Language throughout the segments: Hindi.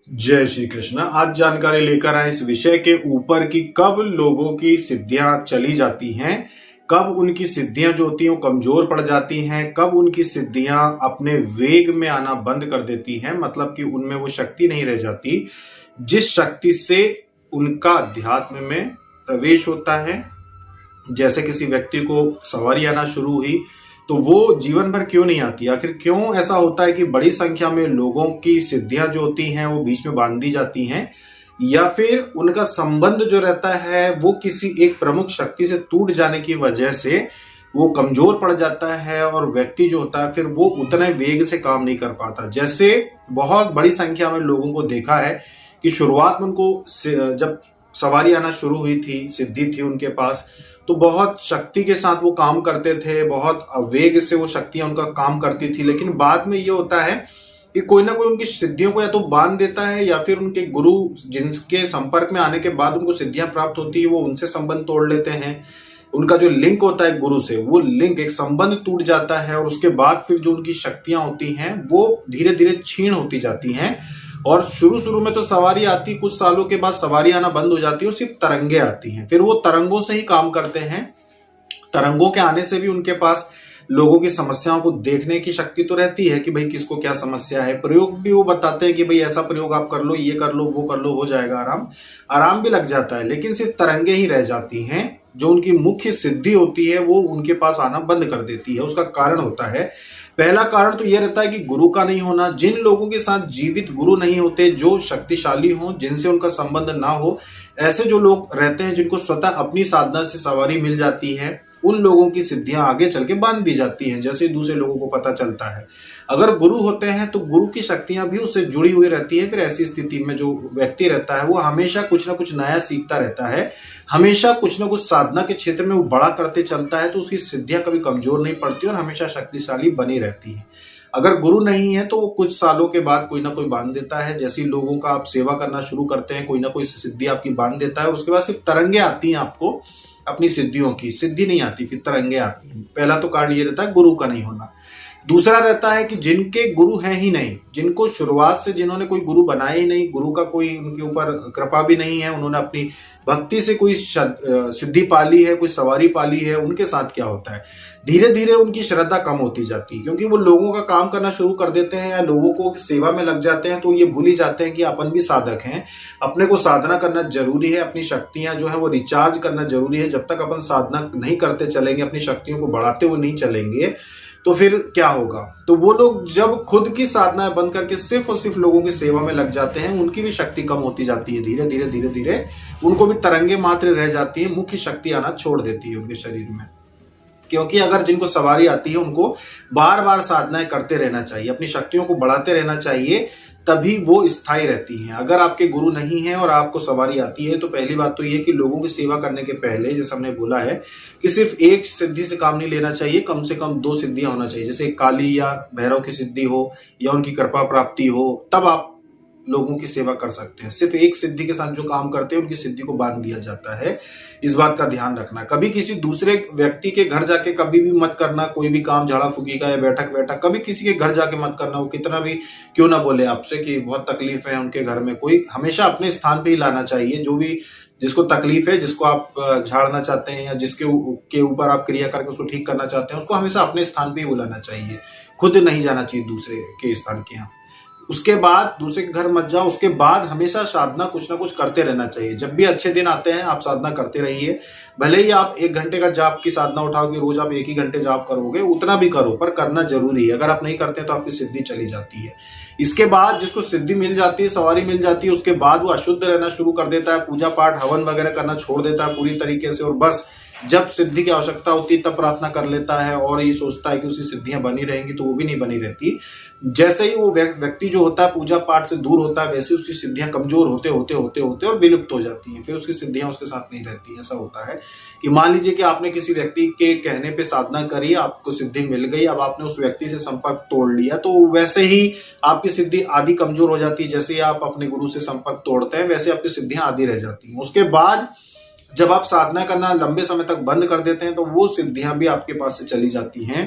जय श्री कृष्ण। आज जानकारी लेकर आए इस विषय के ऊपर कि कब लोगों की सिद्धियां चली जाती हैं, कब उनकी सिद्धियां जो होती हैं वो कमजोर पड़ जाती हैं, कब उनकी सिद्धियां अपने वेग में आना बंद कर देती हैं, मतलब कि उनमें वो शक्ति नहीं रह जाती जिस शक्ति से उनका अध्यात्म में प्रवेश होता है। जैसे किसी व्यक्ति को सवारी आना शुरू हुई तो वो जीवन भर क्यों नहीं आती? आखिर क्यों ऐसा होता है कि बड़ी संख्या में लोगों की सिद्धियां जो होती हैं वो बीच में बांध दी जाती हैं, या फिर उनका संबंध जो रहता है वो किसी एक प्रमुख शक्ति से टूट जाने की वजह से वो कमजोर पड़ जाता है और व्यक्ति जो होता है फिर वो उतने वेग से काम नहीं कर पाता। जैसे बहुत बड़ी संख्या में लोगों को देखा है कि शुरुआत में उनको जब सवारी आना शुरू हुई थी, सिद्धि थी उनके पास, तो बहुत शक्ति के साथ वो काम करते थे, बहुत वेग से वो शक्तियां उनका काम करती थी। लेकिन बाद में ये होता है कि कोई ना कोई उनकी सिद्धियों को या तो बांध देता है, या फिर उनके गुरु जिनके संपर्क में आने के बाद उनको सिद्धियां प्राप्त होती है वो उनसे संबंध तोड़ लेते हैं। उनका जो लिंक होता है गुरु से, वो लिंक एक संबंध टूट जाता है और उसके बाद फिर जो उनकी शक्तियां होती हैं वो धीरे धीरे क्षीण होती जाती हैं। और शुरू शुरू में तो सवारी आती, कुछ सालों के बाद सवारी आना बंद हो जाती है और सिर्फ तरंगे आती हैं। फिर वो तरंगों से ही काम करते हैं। तरंगों के आने से भी उनके पास लोगों की समस्याओं को देखने की शक्ति तो रहती है कि भाई किसको क्या समस्या है। प्रयोग भी वो बताते हैं कि भाई ऐसा प्रयोग आप कर लो, ये कर लो, वो कर लो, हो जाएगा आराम। आराम भी लग जाता है, लेकिन सिर्फ तरंगे ही रह जाती हैं। जो उनकी मुख्य सिद्धि होती है वो उनके पास आना बंद कर देती है। उसका कारण होता है, पहला कारण तो यह रहता है कि गुरु का नहीं होना। जिन लोगों के साथ जीवित गुरु नहीं होते, जो शक्तिशाली हो, जिनसे उनका संबंध ना हो, ऐसे जो लोग रहते हैं जिनको स्वतः अपनी साधना से सवारी मिल जाती है, उन लोगों की सिद्धियां आगे चल के बांध दी जाती हैं जैसे दूसरे लोगों को पता चलता है। अगर गुरु होते हैं तो गुरु की शक्तियां भी उससे जुड़ी हुई रहती है। फिर ऐसी स्थिति में जो व्यक्ति रहता है वो हमेशा कुछ ना कुछ नया सीखता रहता है, हमेशा कुछ ना कुछ साधना के क्षेत्र में वो बड़ा करते चलता है, तो उसकी सिद्धियां कभी कमजोर नहीं पड़ती और हमेशा शक्तिशाली बनी रहती है। अगर गुरु नहीं है तो वो कुछ सालों के बाद कोई ना कोई बांध देता है। जैसे लोगों का आप सेवा करना शुरू करते हैं, कोई ना कोई सिद्धि आपकी बांध देता है, उसके बाद सिर्फ तरंगे आती हैं आपको अपनी सिद्धियों की, सिद्धि नहीं आती, फिर तरंगे आती हैं। पहला तो कारण ये रहता है गुरु का नहीं होना। दूसरा रहता है कि जिनके गुरु हैं ही नहीं, जिनको शुरुआत से जिन्होंने कोई गुरु बनाया ही नहीं, गुरु का कोई उनके ऊपर कृपा भी नहीं है, उन्होंने अपनी भक्ति से कोई सिद्धि पाली है, कोई सवारी पाली है, उनके साथ क्या होता है, धीरे धीरे उनकी श्रद्धा कम होती जाती है। क्योंकि वो लोगों का काम करना शुरू कर देते हैं या लोगों को सेवा में लग जाते हैं, तो ये भूल ही जाते हैं कि अपन भी साधक हैं, अपने को साधना करना जरूरी है, अपनी शक्तियां जो है वो रिचार्ज करना जरूरी है। जब तक अपन साधना नहीं करते चलेंगे, अपनी शक्तियों को बढ़ाते हुए नहीं चलेंगे, तो फिर क्या होगा? तो वो लोग जब खुद की साधनाएं बंद करके सिर्फ और सिर्फ लोगों की सेवा में लग जाते हैं, उनकी भी शक्ति कम होती जाती है। धीरे धीरे धीरे धीरे उनको भी तरंगे मात्र रह जाती है, मुख्य शक्ति आना छोड़ देती है उनके शरीर में। क्योंकि अगर जिनको सवारी आती है उनको बार बार साधनाएं करते रहना चाहिए, अपनी शक्तियों को बढ़ाते रहना चाहिए, तभी वो स्थायी रहती हैं। अगर आपके गुरु नहीं है और आपको सवारी आती है तो पहली बात तो ये कि लोगों की सेवा करने के पहले, जैसे हमने बोला है कि सिर्फ एक सिद्धि से काम नहीं लेना चाहिए, कम से कम 2 सिद्धियां होना चाहिए। जैसे काली या भैरव की सिद्धि हो या उनकी कृपा प्राप्ति हो, तब आप लोगों की सेवा कर सकते हैं। सिर्फ एक सिद्धि के साथ जो काम करते हैं उनकी सिद्धि को बांध दिया जाता है। इस बात का ध्यान रखना। कभी किसी दूसरे व्यक्ति के घर जाके कभी भी मत करना, कोई भी काम झाड़ा फूकी का या बैठक बैठक कभी किसी के घर जाके मत करना। वो कितना भी क्यों ना बोले आपसे कि बहुत तकलीफ है उनके घर में, कोई हमेशा अपने स्थान पे ही लाना चाहिए। जो भी जिसको तकलीफ है, जिसको आप झाड़ना चाहते हैं या जिसके ऊपर आप क्रिया करके उसको ठीक करना चाहते हैं, उसको हमेशा अपने स्थान पे ही बुलाना चाहिए, खुद नहीं जाना चाहिए दूसरे के स्थान के यहाँ। उसके बाद दूसरे के घर मत जाओ। उसके बाद हमेशा साधना कुछ ना कुछ करते रहना चाहिए। जब भी अच्छे दिन आते हैं आप साधना करते रहिए। भले ही आप 1 घंटे का जाप की साधना उठाओ कि रोज आप 1 ही घंटे जाप करोगे, उतना भी करो, पर करना जरूरी है। अगर आप नहीं करते तो आपकी सिद्धि चली जाती है। इसके बाद जिसको सिद्धि मिल जाती है, सवारी मिल जाती है, उसके बाद वो अशुद्ध रहना शुरू कर देता है, पूजा पाठ हवन वगैरह करना छोड़ देता है पूरी तरीके से, और बस जब सिद्धि की आवश्यकता होती है तब प्रार्थना कर लेता है और ये सोचता है कि उसकी सिद्धियां बनी रहेंगी, तो वो भी नहीं बनी रहती। जैसे ही वो व्यक्ति जो होता है पूजा पाठ से दूर होता है, वैसे उसकी सिद्धियां कमजोर होते होते होते होते और विलुप्त हो जाती हैं। फिर उसकी सिद्धियां उसके साथ नहीं रहती। ऐसा होता है कि मान लीजिए कि आपने किसी व्यक्ति के कहने पे साधना करी, आपको सिद्धि मिल गई, अब आपने उस व्यक्ति से संपर्क तोड़ लिया, तो वैसे ही आपकी सिद्धि आधी कमजोर हो जाती है। जैसे ही आप अपने गुरु से संपर्क तोड़ते हैं, वैसे आपकी सिद्धियां आधी रह जाती हैं। उसके बाद जब आप साधना करना लंबे समय तक बंद कर देते हैं, तो वो सिद्धियां भी आपके पास से चली जाती हैं।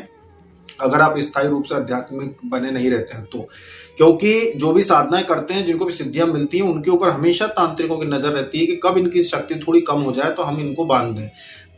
अगर आप स्थायी रूप से आध्यात्मिक बने नहीं रहते हैं तो। क्योंकि जो भी साधनाएं करते हैं, जिनको भी सिद्धियां मिलती हैं, उनके ऊपर हमेशा तांत्रिकों की नजर रहती है कि कब इनकी शक्ति थोड़ी कम हो जाए तो हम इनको बांध दें,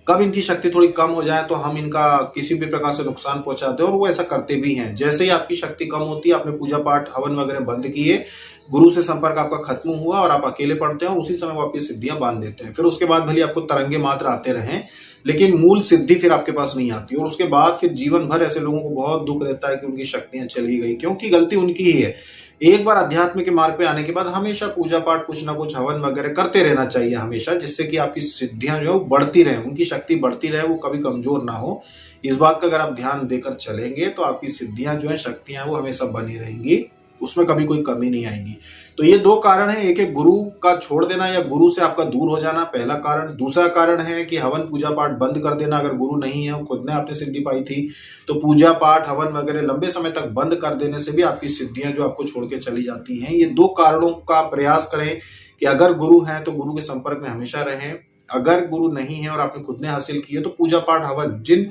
कब इनकी शक्ति थोड़ी कम हो जाए तो हम इनका किसी भी प्रकार से नुकसान पहुंचा दें। और वो ऐसा करते भी हैं। जैसे ही आपकी शक्ति कम होती है, आपने पूजा पाठ हवन वगैरह बंद किए, गुरु से संपर्क आपका खत्म हुआ और आप अकेले पढ़ते हैं, उसी समय वो आपकी सिद्धियां बांध देते हैं। फिर उसके बाद भले आपको तरंगे मात्र आते रहें, लेकिन मूल सिद्धि फिर आपके पास नहीं आती। और उसके बाद फिर जीवन भर ऐसे लोगों को बहुत दुख रहता है कि उनकी शक्तियां चली गई, क्योंकि गलती उनकी ही है। एक बार अध्यात्म के मार्ग पे आने के बाद हमेशा पूजा पाठ, कुछ ना कुछ हवन वगैरह करते रहना चाहिए हमेशा, जिससे कि आपकी सिद्धियां जो है वो बढ़ती रहे, उनकी शक्ति बढ़ती रहे, वो कभी कमजोर ना हो। इस बात का अगर आप ध्यान देकर चलेंगे तो आपकी सिद्धियां जो है, शक्तियां, वो हमेशा बनी रहेंगी, उसमें कभी कोई कमी नहीं आएगी। तो ये दो कारण है, एक है गुरु का छोड़ देना या गुरु से आपका दूर हो जाना, पहला कारण। दूसरा कारण है कि हवन पूजा पाठ बंद कर देना। अगर गुरु नहीं है, खुद ने आपने सिद्धि पाई थी, तो पूजा पाठ हवन वगैरह लंबे समय तक बंद कर देने से भी आपकी सिद्धियां जो आपको छोड़ के चली जाती हैं। ये दो कारणों का प्रयास करें कि अगर गुरु है तो गुरु के संपर्क में हमेशा रहें। अगर गुरु नहीं है और आपने खुद ने हासिल की है, तो पूजा पाठ हवन, जिन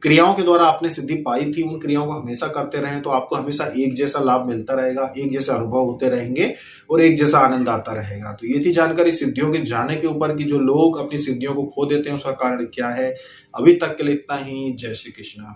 क्रियाओं के द्वारा आपने सिद्धि पाई थी, उन क्रियाओं को हमेशा करते रहें, तो आपको हमेशा एक जैसा लाभ मिलता रहेगा, एक जैसे अनुभव होते रहेंगे और एक जैसा आनंद आता रहेगा। तो ये थी जानकारी सिद्धियों के जाने के ऊपर कि जो लोग अपनी सिद्धियों को खो देते हैं उसका कारण क्या है। अभी तक के लिए इतना ही। जय श्री कृष्ण।